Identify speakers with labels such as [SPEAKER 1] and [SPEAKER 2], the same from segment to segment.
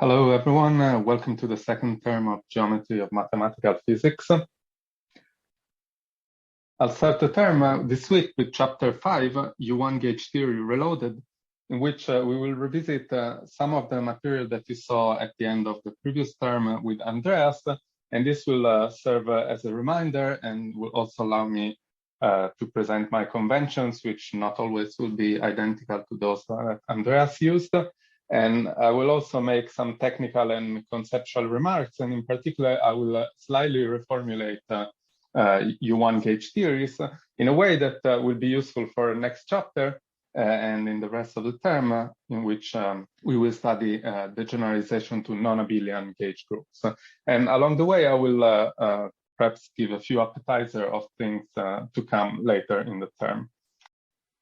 [SPEAKER 1] Hello, everyone. Welcome to the second term of Geometry of Mathematical Physics. I'll start the term this week with Chapter 5, U1 Gauge Theory Reloaded, in which we will revisit some of the material that you saw at the end of the previous term with Andreas, and this will serve as a reminder and will also allow me to present my conventions, which not always will be identical to those that Andreas used. And I will also make some technical and conceptual remarks. And in particular, I will slightly reformulate U1 gauge theories in a way that will be useful for the next chapter and in the rest of the term, in which we will study the generalization to non-abelian gauge groups. And along the way, I will perhaps give a few appetizer of things to come later in the term.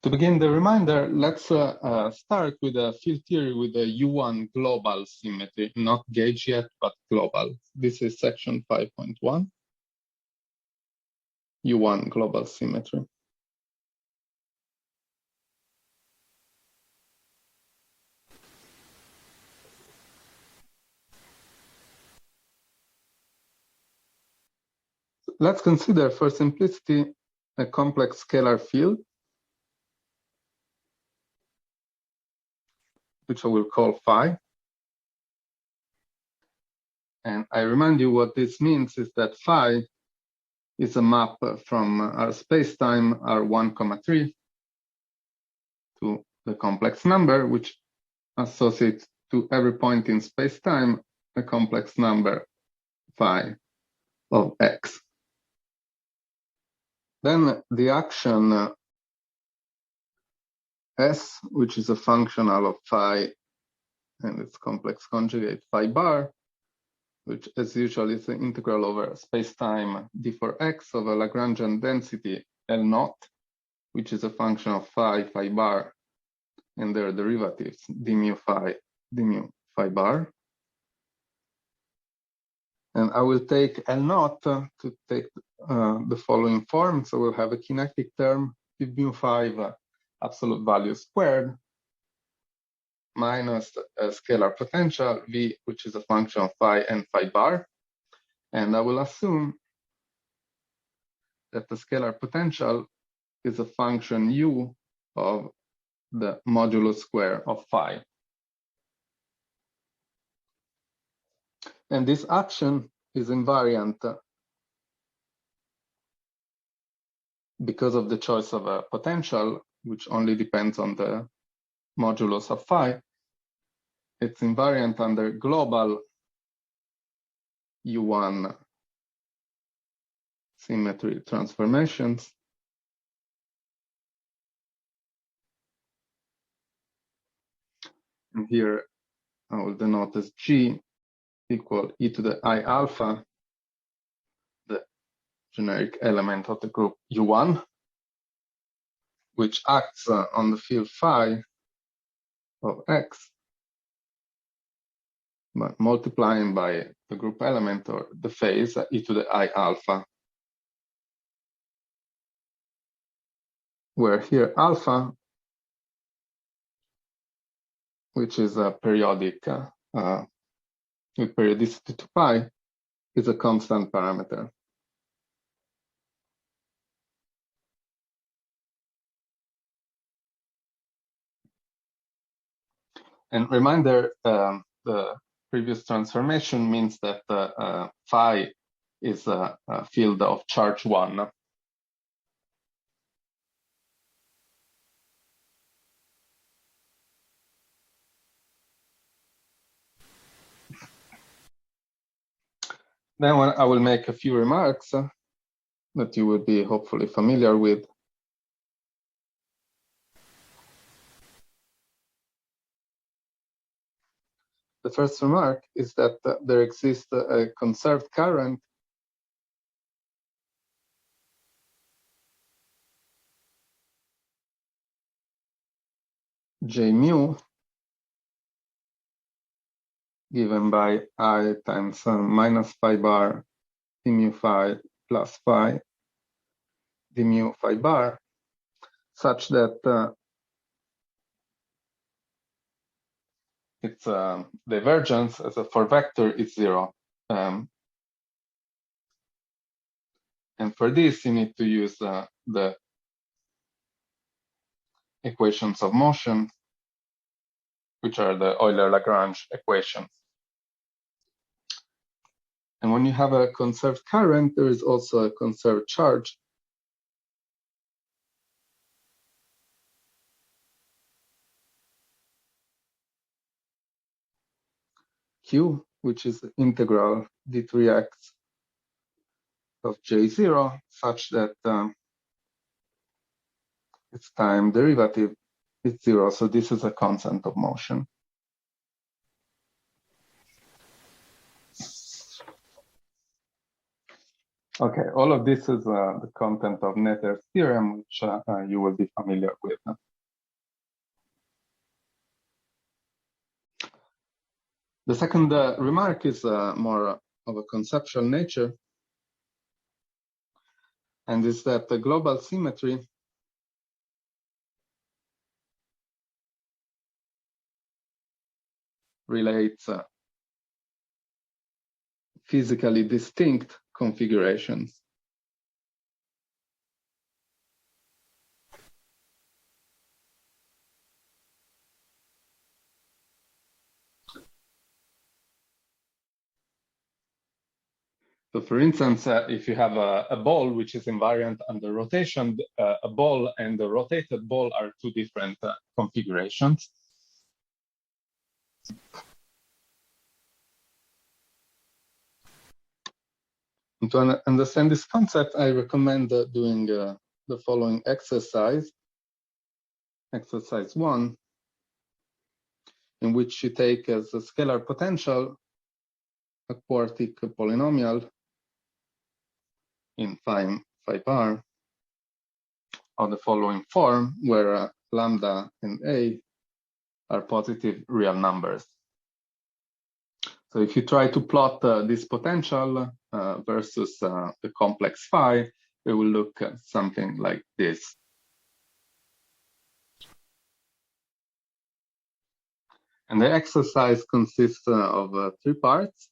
[SPEAKER 1] To begin the reminder, let's start with a field theory with a U1 global symmetry, not gauge yet, but global. This is section 5.1, U1 global symmetry. Let's consider, for simplicity, a complex scalar field, which I will call phi. And I remind you what this means is that phi is a map from our spacetime R1, 3 to the complex number, which associates to every point in spacetime a complex number phi of x. Then the action S, which is a functional of phi and its complex conjugate phi bar, which as usual is the integral over spacetime d for x of a Lagrangian density L naught, which is a function of phi bar, and their derivatives d mu phi bar. And I will take L naught to take the following form. So we'll have a kinetic term, d mu phi absolute value squared, minus a scalar potential V, which is a function of phi and phi bar. And I will assume that the scalar potential is a function U of the modulus square of phi. And this action is invariant because of the choice of a potential, which only depends on the modulus of phi. It's invariant under global U1 symmetry transformations. And here I will denote as G equal e to the I alpha, the generic element of the group U1, which acts on the field phi of x, but multiplying by the group element or the phase e to the I alpha, where here alpha, which is a periodic with periodicity to pi, is a constant parameter. And reminder, the previous transformation means that phi is a field of charge 1. Then I will make a few remarks that you will be hopefully familiar with. The first remark is that there exists a conserved current J mu given by I times minus phi bar d mu phi plus phi d mu phi bar, such that its divergence as a for vector is 0. And for this, you need to use the equations of motion, which are the Euler-Lagrange equations. And when you have a conserved current, there is also a conserved charge. Q, which is the integral d3x of J0, such that its time derivative is 0. So this is a constant of motion. Okay, all of this is the content of Nether's theorem, which you will be familiar with. The second remark is more of a conceptual nature, and is that the global symmetry relates physically distinct configurations. So for instance, if you have a ball which is invariant under rotation, a ball and a rotated ball are two different configurations. And to understand this concept, I recommend doing the following exercise. Exercise 1, in which you take as a scalar potential a quartic polynomial in phi bar of the following form, where lambda and a are positive real numbers. So if you try to plot this potential versus the complex phi, it will look something like this. And the exercise consists of 3 parts.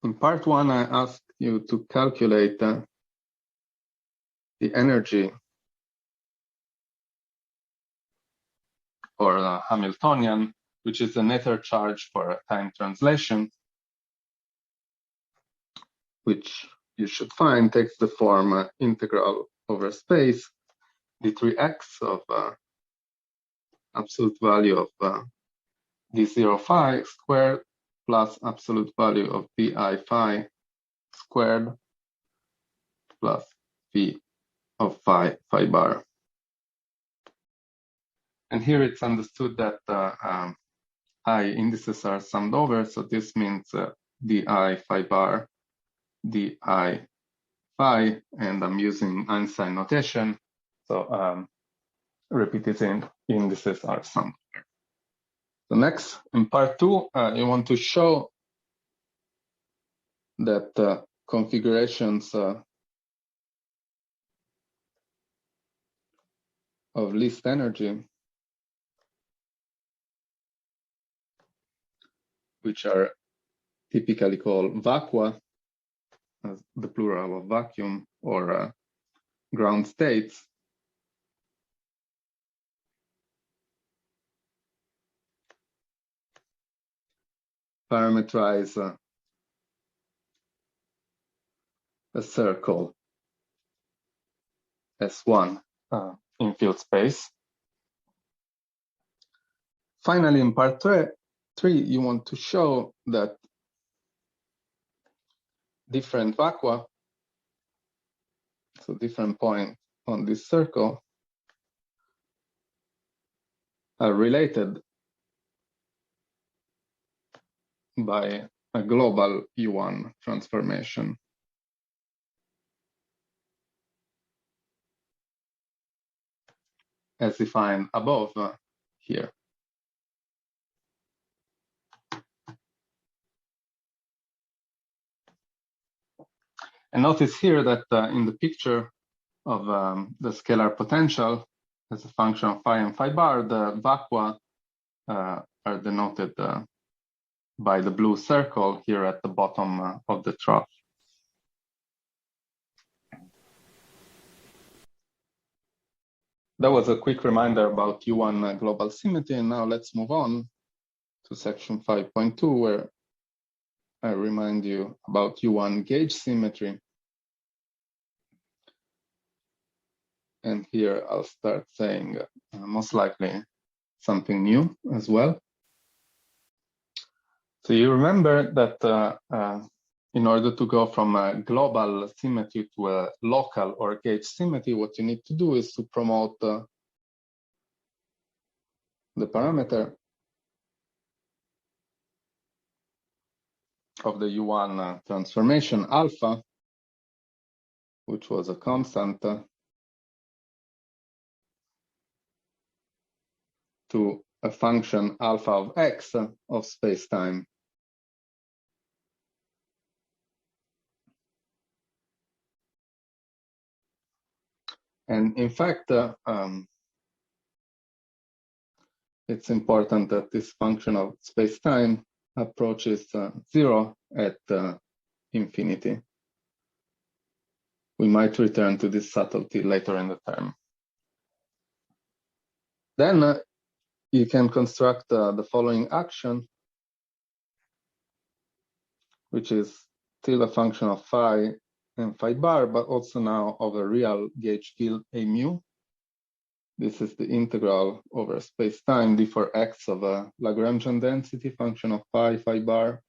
[SPEAKER 1] In part 1, I asked you to calculate the energy or Hamiltonian, which is the Nether charge for a time translation, which you should find takes the form integral over space d3x of absolute value of d0 phi squared plus absolute value of di phi squared plus phi of phi bar. And here it's understood that I indices are summed over, so this means di phi bar, di phi, and I'm using Einstein notation, so repeated indices are summed. So next, in part 2, you want to show that configurations of least energy, which are typically called vacua, as the plural of vacuum, or ground states, parameterize a circle S1 in field space. Finally, in part 3, you want to show that different vacua, so different points on this circle, are related by a global U1 transformation. As defined above here. And notice here that in the picture of the scalar potential as a function of phi and phi bar, the vacua are denoted by the blue circle here at the bottom of the trough. That was a quick reminder about U1 global symmetry, and now let's move on to section 5.2, where I remind you about U1 gauge symmetry. And here I'll start saying most likely something new as well. So you remember that in order to go from a global symmetry to a local or gauge symmetry, what you need to do is to promote the parameter of the U1 transformation alpha, which was a constant, to a function alpha of x of space-time. And in fact, it's important that this function of space-time approaches 0 at infinity. We might return to this subtlety later in the term. Then you can construct the following action, which is still a function of phi and phi bar, but also now of a real gauge field A mu. This is the integral over space-time d for x of a Lagrangian density function of phi, phi bar,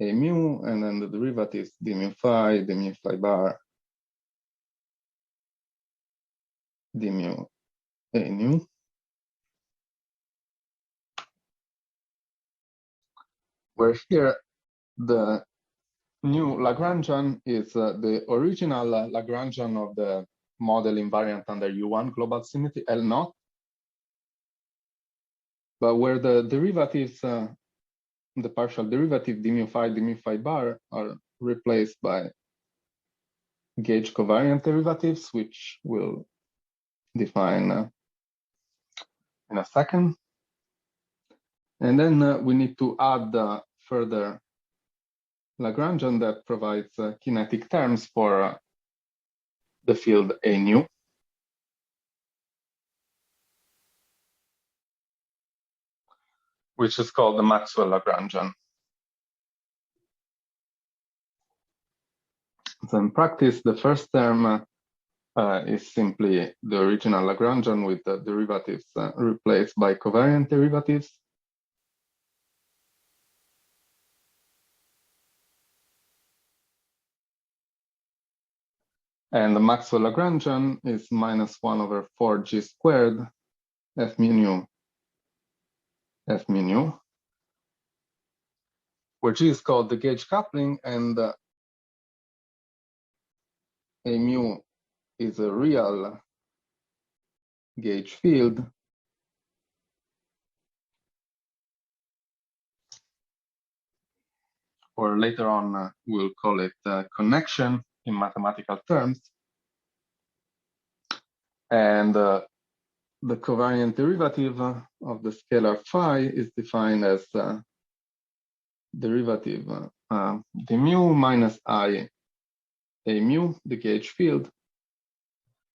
[SPEAKER 1] A mu, and then the derivatives d mu phi bar, d mu A nu. Where here the new Lagrangian is the original Lagrangian of the model invariant under U1 global symmetry L naught, but where the derivatives, the partial derivative d mu phi bar are replaced by gauge covariant derivatives, which we'll define in a second. And then we need to add further Lagrangian that provides kinetic terms for the field A nu. Which is called the Maxwell Lagrangian. So in practice, the first term is simply the original Lagrangian with the derivatives replaced by covariant derivatives. And the Maxwell Lagrangian is minus 1 over 4 g squared f mu nu, where g is called the gauge coupling, and A mu is a real gauge field. Or later on, we'll call it connection in mathematical terms. And the covariant derivative of the scalar phi is defined as derivative d mu minus I A mu, the gauge field,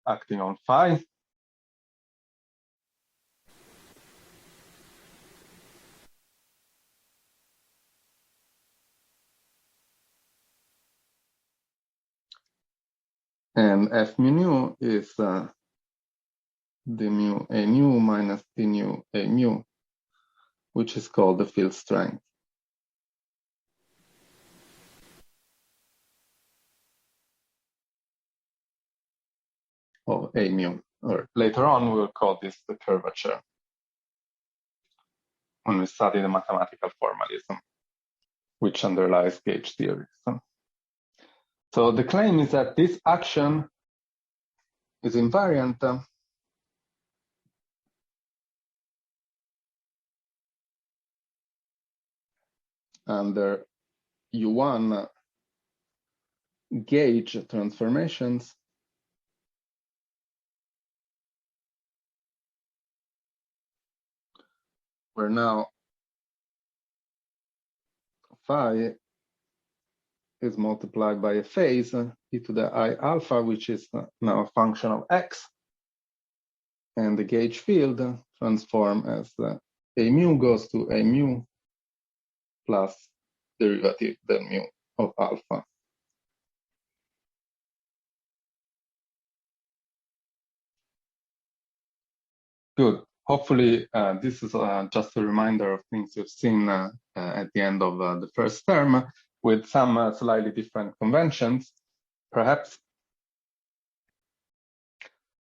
[SPEAKER 1] acting on phi. And f mu nu is d mu A nu minus d nu A mu, which is called the field strength of A mu. Or later on, we'll call this the curvature when we study the mathematical formalism which underlies gauge theory. So the claim is that this action is invariant under U1 gauge transformations where now phi is multiplied by a phase e to the I alpha, which is now a function of x, and the gauge field transform as a mu goes to a mu plus derivative del mu of alpha. Good. Hopefully, this is just a reminder of things you've seen at the end of the first term, with some slightly different conventions, perhaps.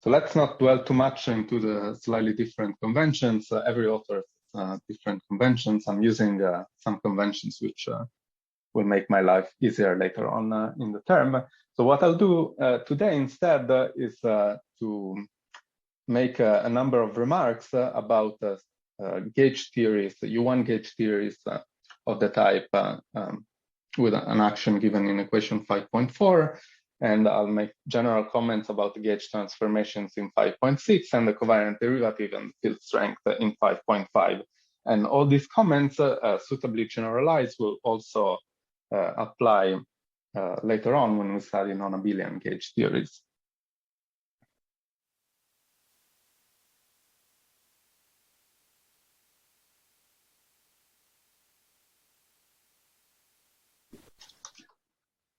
[SPEAKER 1] So let's not dwell too much into the slightly different conventions. Every author has different conventions. I'm using some conventions which will make my life easier later on in the term. So what I'll do today instead is to make a number of remarks about gauge theories, U1 gauge theories of the type with an action given in equation 5.4. And I'll make general comments about the gauge transformations in 5.6 and the covariant derivative and field strength in 5.5. And all these comments, suitably generalized, will also apply later on when we study non-abelian gauge theories.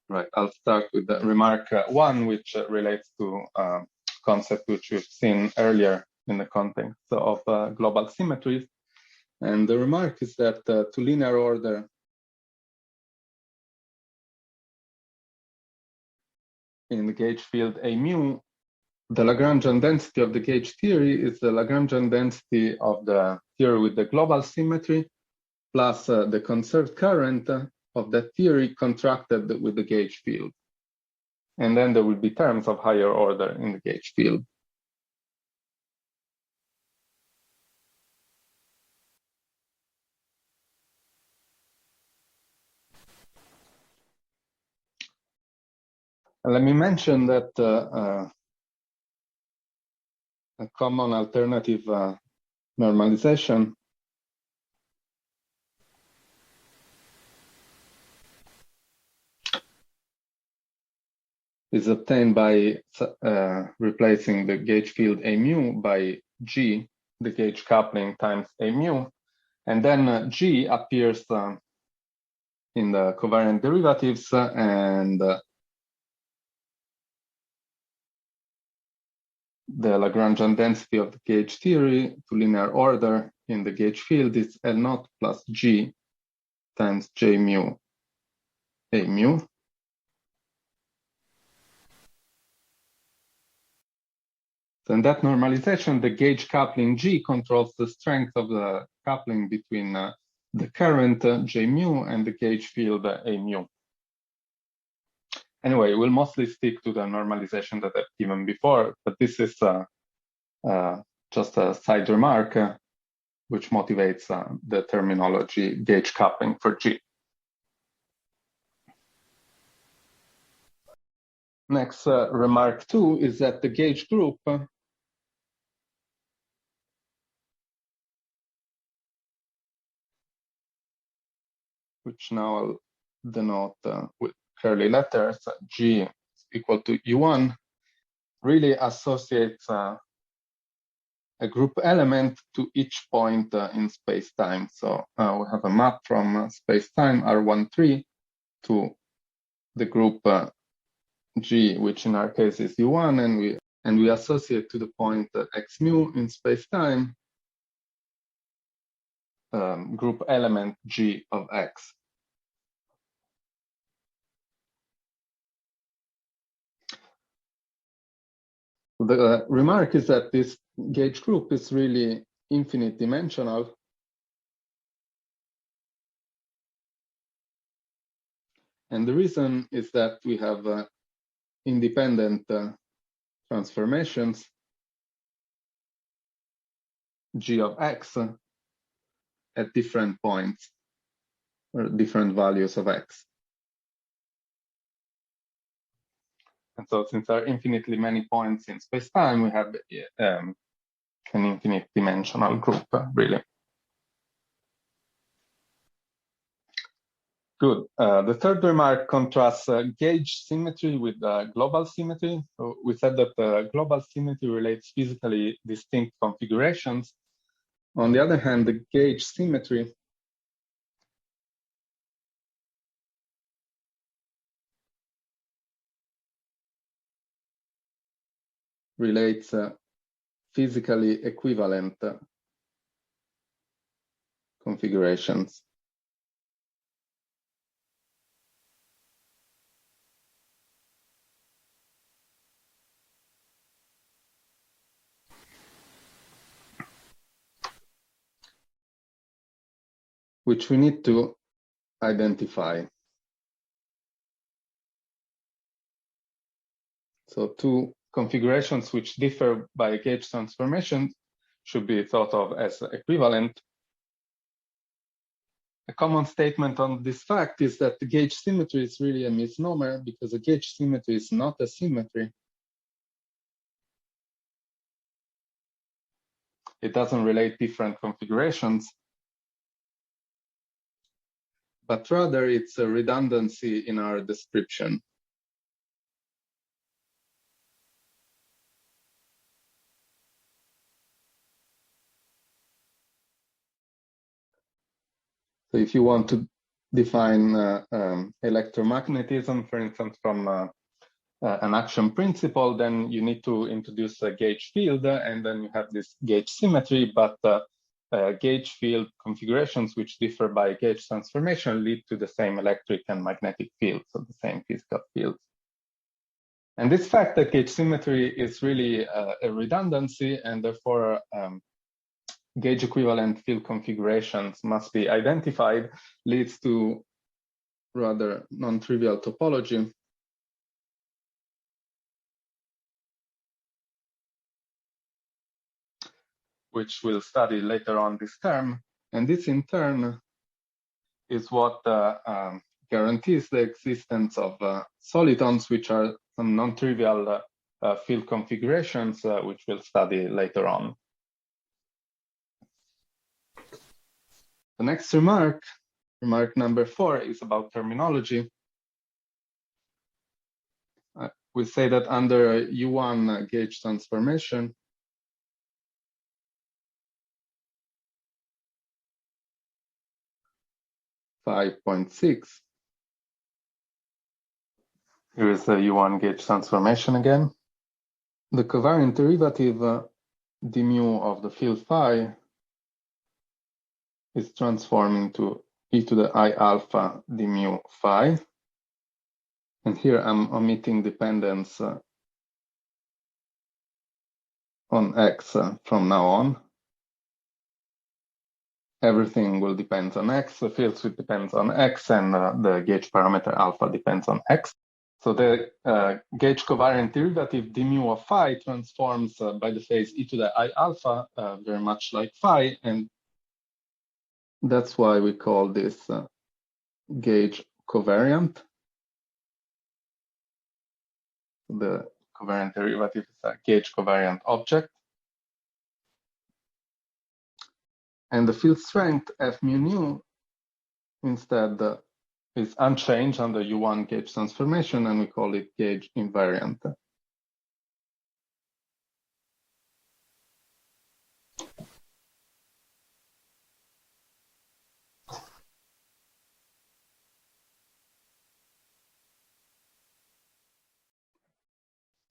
[SPEAKER 1] Right, I'll start with the remark 1, which relates to a concept which we've seen earlier in the context of global symmetries. And the remark is that to linear order in the gauge field A mu, the Lagrangian density of the gauge theory is the Lagrangian density of the theory with the global symmetry plus the conserved current of that theory contracted with the gauge field. And then there will be terms of higher order in the gauge field. And let me mention that a common alternative normalization is obtained by replacing the gauge field A mu by G, the gauge coupling times A mu, and then G appears in the covariant derivatives and the Lagrangian density of the gauge theory to linear order in the gauge field is L naught plus G times J mu A mu. So in that normalization, the gauge coupling G controls the strength of the coupling between the current J mu and the gauge field A mu. Anyway, we'll mostly stick to the normalization that I've given before, but this is just a side remark which motivates the terminology gauge coupling for G. Next, remark 2 is that the gauge group which now I'll denote with curly letters, G is equal to U1, really associates a group element to each point in space-time. So we have a map from space-time R13 to the group G, which in our case is U1, and we associate to the point x mu in space-time group element G of x. The remark is that this gauge group is really infinite dimensional. And the reason is that we have independent transformations G of x at different points or different values of x. And so since there are infinitely many points in space-time, we have an infinite dimensional group, really. Good. The third remark contrasts gauge symmetry with global symmetry. So we said that global symmetry relates physically distinct configurations. On the other hand, the gauge symmetry relates physically equivalent configurations. Which we need to identify. So two configurations which differ by a gauge transformation should be thought of as equivalent. A common statement on this fact is that the gauge symmetry is really a misnomer because a gauge symmetry is not a symmetry. It doesn't relate different configurations, but rather it's a redundancy in our description. So if you want to define electromagnetism, for instance, from an action principle, then you need to introduce a gauge field, and then you have this gauge symmetry, but gauge field configurations which differ by gauge transformation lead to the same electric and magnetic fields, so the same physical fields. And this fact that gauge symmetry is really a redundancy, and therefore gauge equivalent field configurations must be identified, leads to rather non-trivial topology. Which we'll study later on this term. And this in turn is what guarantees the existence of solitons, which are some non-trivial field configurations, which we'll study later on. The next remark number 4, is about terminology. We say that under U1 gauge transformation, (5.6). Here is the U1 gauge transformation again. The covariant derivative d mu of the field phi is transformed into e to the I alpha d mu phi. And here I'm omitting dependence on x from now on. Everything will depend on x, the field suite depends on x, and the gauge parameter alpha depends on x. So the gauge covariant derivative d mu of phi transforms by the phase e to the I alpha, very much like phi, and that's why we call this gauge covariant. The covariant derivative is a gauge covariant object. And the field strength F mu nu instead is unchanged under U1 gauge transformation, and we call it gauge invariant.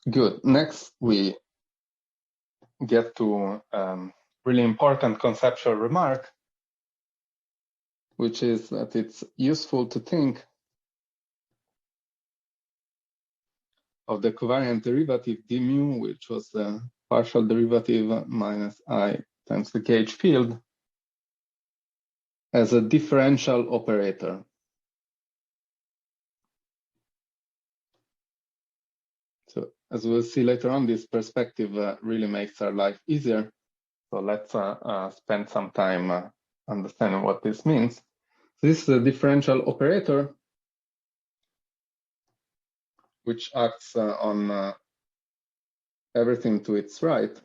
[SPEAKER 1] Good. Next, we get to really important conceptual remark, which is that it's useful to think of the covariant derivative d mu, which was the partial derivative minus I times the gauge field, as a differential operator. So as we'll see later on, this perspective really makes our life easier. So let's spend some time understanding what this means. So this is a differential operator which acts on everything to its right.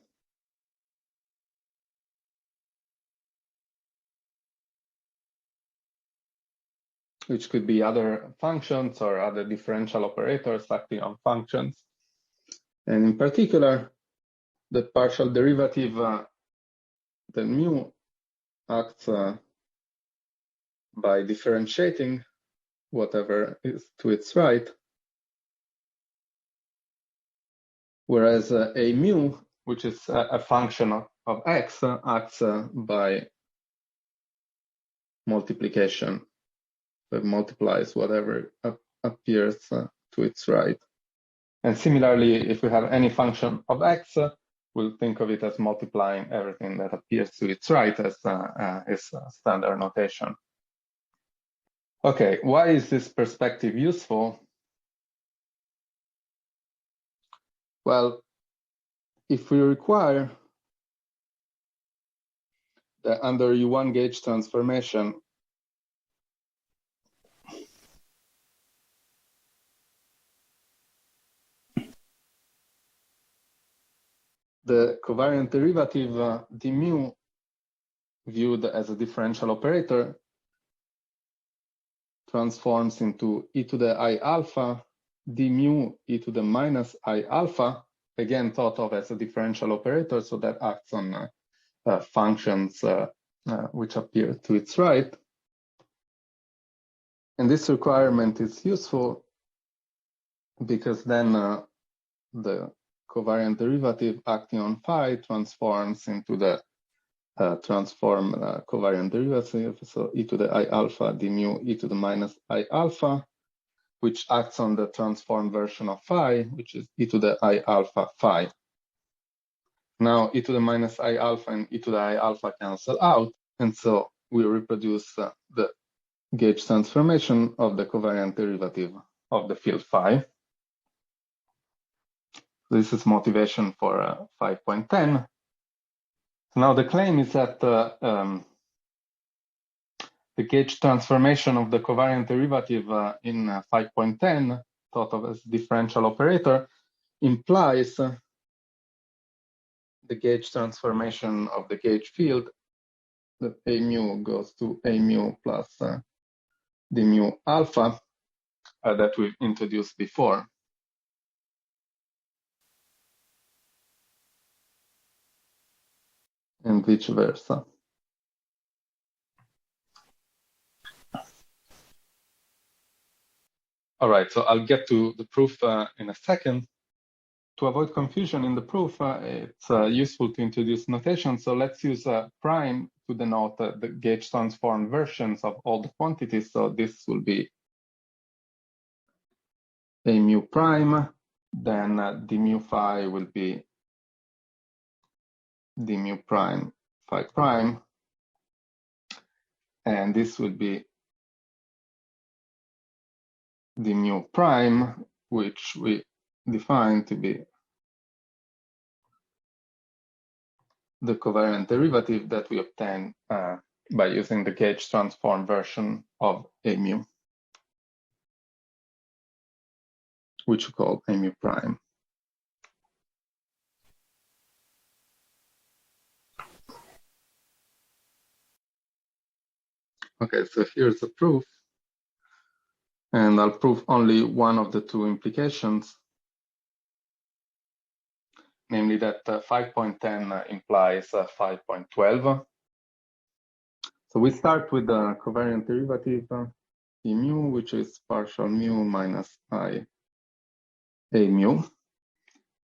[SPEAKER 1] which could be other functions or other differential operators acting on functions. And in particular, the partial derivative, the mu acts by differentiating whatever is to its right, whereas a mu, which is a function of x, acts by multiplication. It multiplies whatever appears to its right. And similarly, if we have any function of x, we'll think of it as multiplying everything that appears to its right as is standard notation. Okay, why is this perspective useful? Well, if we require that under U1 gauge transformation, the covariant derivative d mu viewed as a differential operator transforms into e to the I alpha d mu e to the minus I alpha, again thought of as a differential operator, so that acts on functions which appear to its right. And this requirement is useful because then the covariant derivative acting on phi transforms into the transform covariant derivative, so e to the I alpha d mu e to the minus I alpha, which acts on the transformed version of phi, which is e to the I alpha phi. Now e to the minus I alpha and e to the I alpha cancel out, and so we reproduce the gauge transformation of the covariant derivative of the field phi. This is motivation for 5.10. Now the claim is that the gauge transformation of the covariant derivative in 5.10, thought of as differential operator, implies the gauge transformation of the gauge field, that A mu goes to A mu plus d mu alpha that we've introduced before. And vice versa. All right, so I'll get to the proof in a second. To avoid confusion in the proof, it's useful to introduce notation. So let's use prime to denote the gauge transformed versions of all the quantities. So this will be A mu prime, then d mu phi will be d mu prime phi prime, and this will be d mu prime, which we define to be the covariant derivative that we obtain by using the gauge transform version of A mu, which we call A mu prime. Okay, so here's the proof. And I'll prove only one of the two implications, namely that 5.10 implies 5.12. So we start with the covariant derivative E mu, which is partial mu minus I A mu.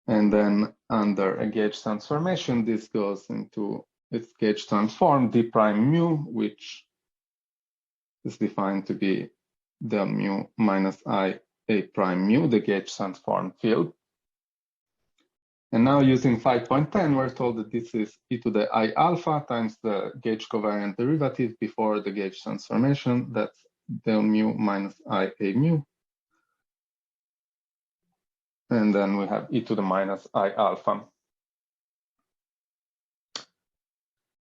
[SPEAKER 1] And then under a gauge transformation, this goes into its gauge transform d prime mu, which is defined to be del mu minus I A prime mu, the gauge transform field. And now using 5.10, we're told that this is e to the I alpha times the gauge covariant derivative before the gauge transformation. That's del mu minus I A mu. And then we have e to the minus I alpha.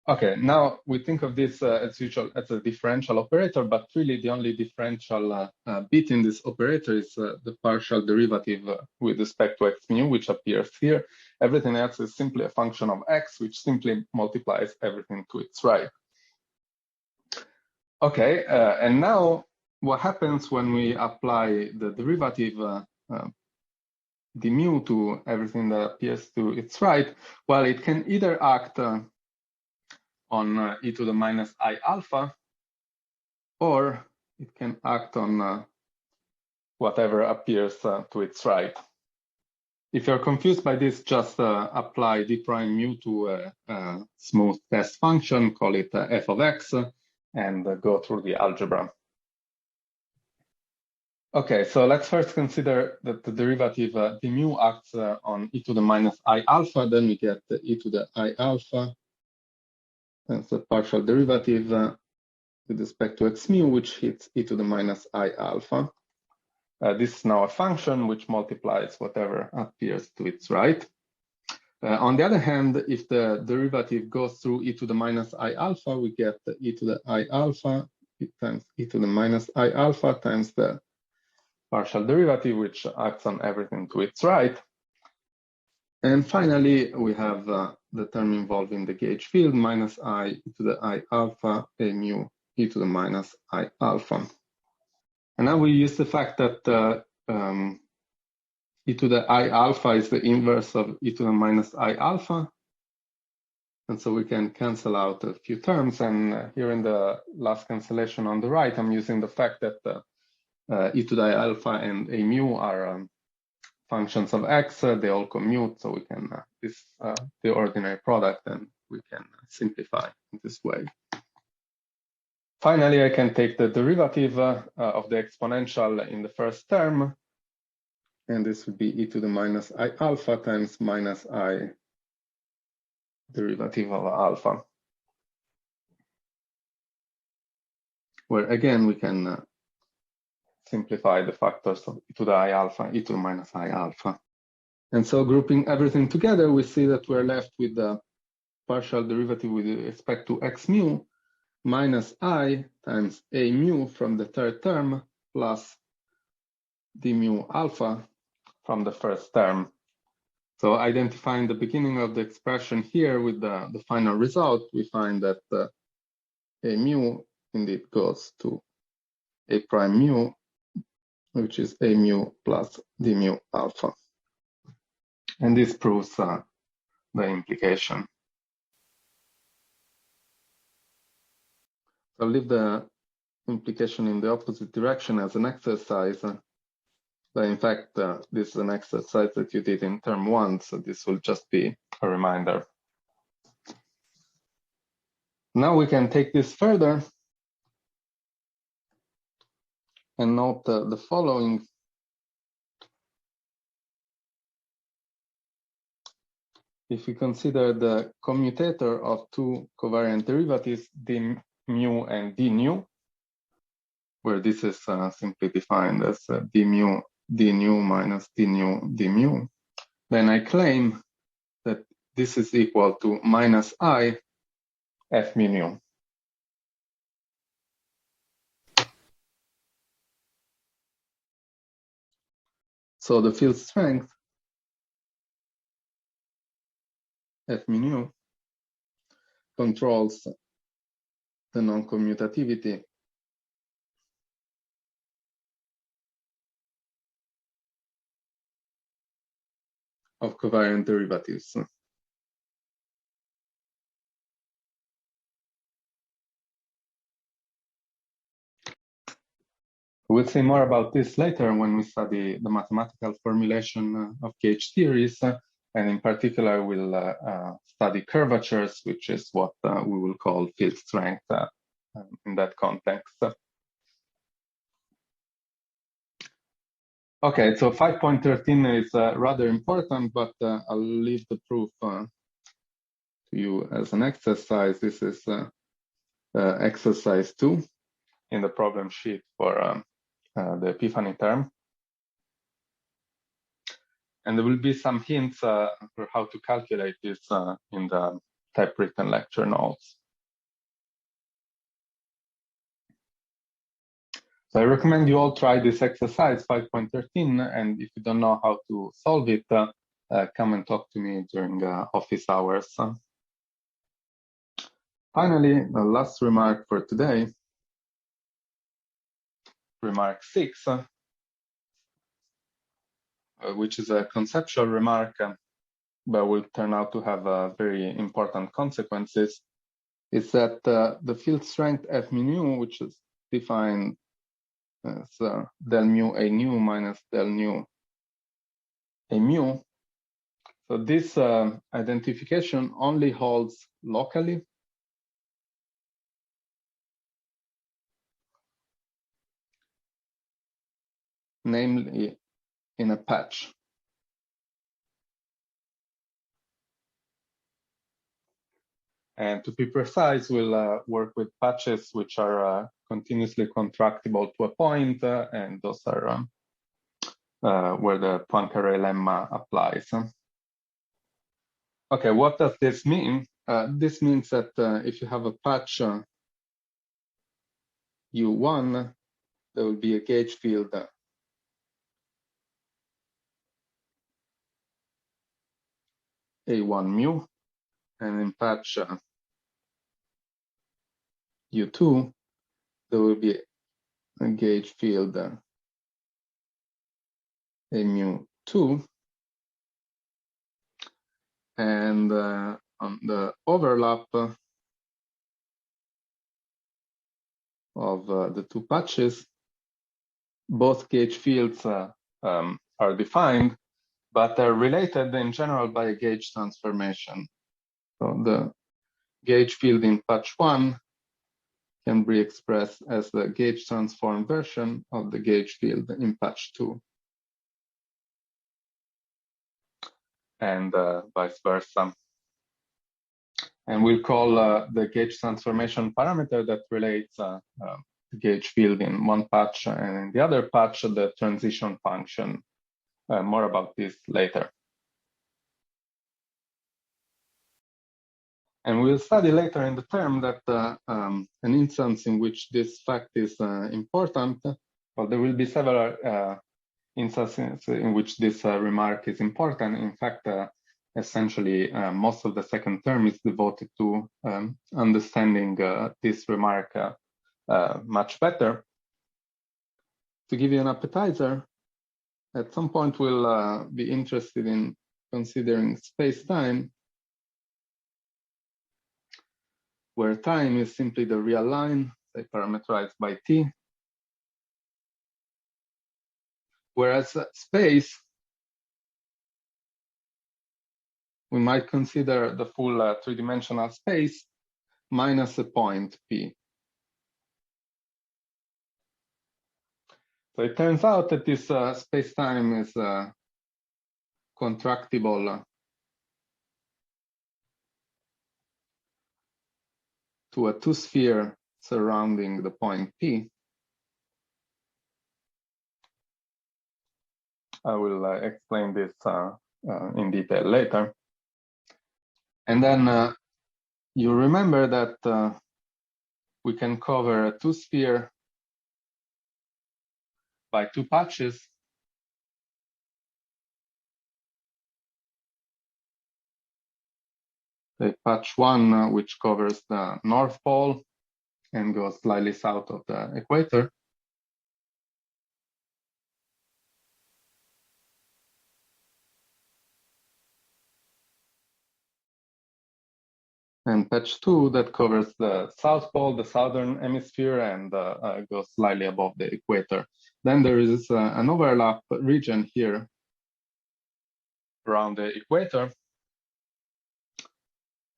[SPEAKER 1] Okay, now we think of this as usual as a differential operator, but really the only differential bit in this operator is the partial derivative with respect to x mu, which appears here. Everything else is simply a function of x, which simply multiplies everything to its right. Okay, and now what happens when we apply the derivative d mu to everything that appears to its right? Well, it can either act on e to the minus I alpha, or it can act on whatever appears to its right. If you're confused by this, just apply d prime mu to a smooth test function, call it f of x, and go through the algebra. Okay, so let's first consider that the derivative d mu acts on e to the minus I alpha. Then we get e to the I alpha. That's the partial derivative with respect to x mu, which hits e to the minus I alpha. This is now a function which multiplies whatever appears to its right. On the other hand, if the derivative goes through e to the minus I alpha, we get e to the I alpha times e to the minus I alpha times the partial derivative, which acts on everything to its right. And finally, we have the term involving the gauge field, minus I e to the I alpha a mu e to the minus I alpha. And now we use the fact that e to the I alpha is the inverse of e to the minus I alpha. And so we can cancel out a few terms. And here in the last cancellation on the right, I'm using the fact that e to the I alpha and a mu are functions of x. They all commute, so we can, this the ordinary product, and we can simplify in this way. Finally, I can take the derivative of the exponential in the first term, and this would be e to the minus I alpha times minus I derivative of alpha, where again we can simplify the factors of e to the I alpha, e to the minus I alpha. And so grouping everything together, we see that we're left with the partial derivative with respect to x mu minus I times a mu from the third term plus d mu alpha from the first term. So identifying the beginning of the expression here with the final result, we find that a mu indeed goes to a prime mu, which is a mu plus d mu alpha. And this proves the implication. I'll leave the implication in the opposite direction as an exercise. But in fact, this is an exercise that you did in term 1, so this will just be a reminder. Now we can take this further and note the following. If we consider the commutator of two covariant derivatives, d mu and d nu, where this is simply defined as d mu minus d nu d mu, then I claim that this is equal to minus I f mu nu. So the field strength f mu nu controls the non-commutativity of covariant derivatives. We'll see more about this later when we study the mathematical formulation of gauge theories, and in particular we'll study curvatures, which is what we will call field strength in that context. Okay, so 5.13 is rather important, but I'll leave the proof to you as an exercise. This is exercise 2 in the problem sheet for the epiphany term. And there will be some hints for how to calculate this in the typewritten lecture notes. So I recommend you all try this exercise 5.13, and if you don't know how to solve it, come and talk to me during office hours. Finally, the last remark for today. remark 6, which is a conceptual remark, but will turn out to have very important consequences, is that the field strength F mu, which is defined as del mu A nu minus del nu A mu. So this identification only holds locally, namely in a patch. And to be precise, we'll work with patches which are continuously contractible to a point, and those are where the Poincare lemma applies. Okay, what does this mean? This means that if you have a patch U1, there will be a gauge field A1 mu, and in patch U2, there will be a gauge field A mu 2, and on the overlap of the two patches, both gauge fields are defined, but they're related in general by a gauge transformation. So the gauge field in patch 1 can be expressed as the gauge transformed version of the gauge field in patch 2, and vice versa. And we'll call the gauge transformation parameter that relates the gauge field in one patch and in the other patch the transition function. More about this later. And we'll study later in the term that an instance in which this fact is important, well, there will be several instances in which this remark is important. In fact, essentially, most of the second term is devoted to understanding this remark much better. To give you an appetizer, at some point we'll be interested in considering space-time, where time is simply the real line, say, parameterized by t, whereas space, we might consider the full three-dimensional space minus a point p. So it turns out that this space-time is contractible to a two-sphere surrounding the point P. I will explain this in detail later. And then you remember that we can cover a two-sphere by two patches. The patch 1, which covers the North Pole and goes slightly south of the equator. And patch 2 that covers the South Pole, the southern hemisphere, and goes slightly above the equator. Then there is an overlap region here around the equator.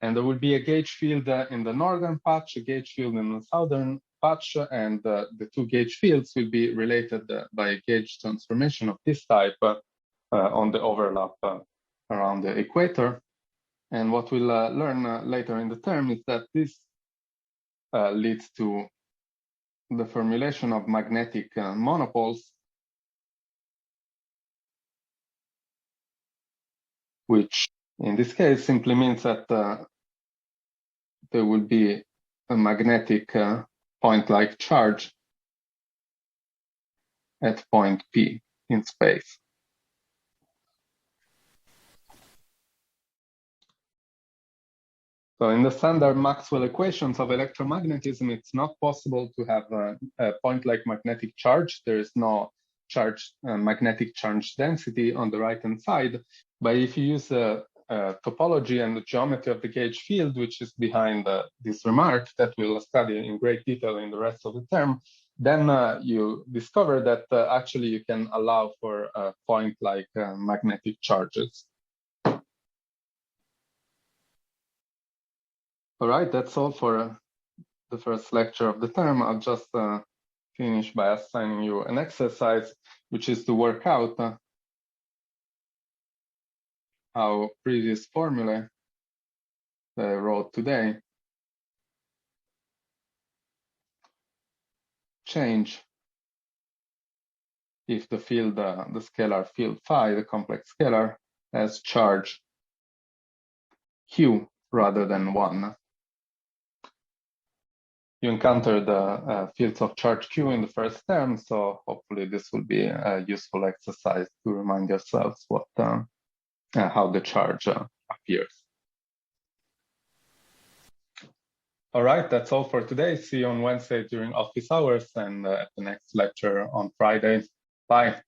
[SPEAKER 1] And there will be a gauge field in the northern patch, a gauge field in the southern patch, and the two gauge fields will be related by a gauge transformation of this type on the overlap around the equator. And what we'll learn later in the term is that this leads to the formulation of magnetic monopoles, which in this case simply means that there will be a magnetic point-like charge at point P in space. So in the standard Maxwell equations of electromagnetism, it's not possible to have a point-like magnetic charge. There is no magnetic charge density on the right-hand side. But if you use a topology and the geometry of the gauge field, which is behind this remark that we'll study in great detail in the rest of the term, then you discover that actually you can allow for point-like magnetic charges. All right, that's all for the first lecture of the term. I'll just finish by assigning you an exercise, which is to work out how previous formulae that I wrote today change if the field, the scalar field phi, the complex scalar, has charge q rather than 1. You encounter the fields of charge q in the first term, so hopefully this will be a useful exercise to remind yourselves what how the charge appears. All right, that's all for today. See you on Wednesday during office hours and at the next lecture on Friday. Bye.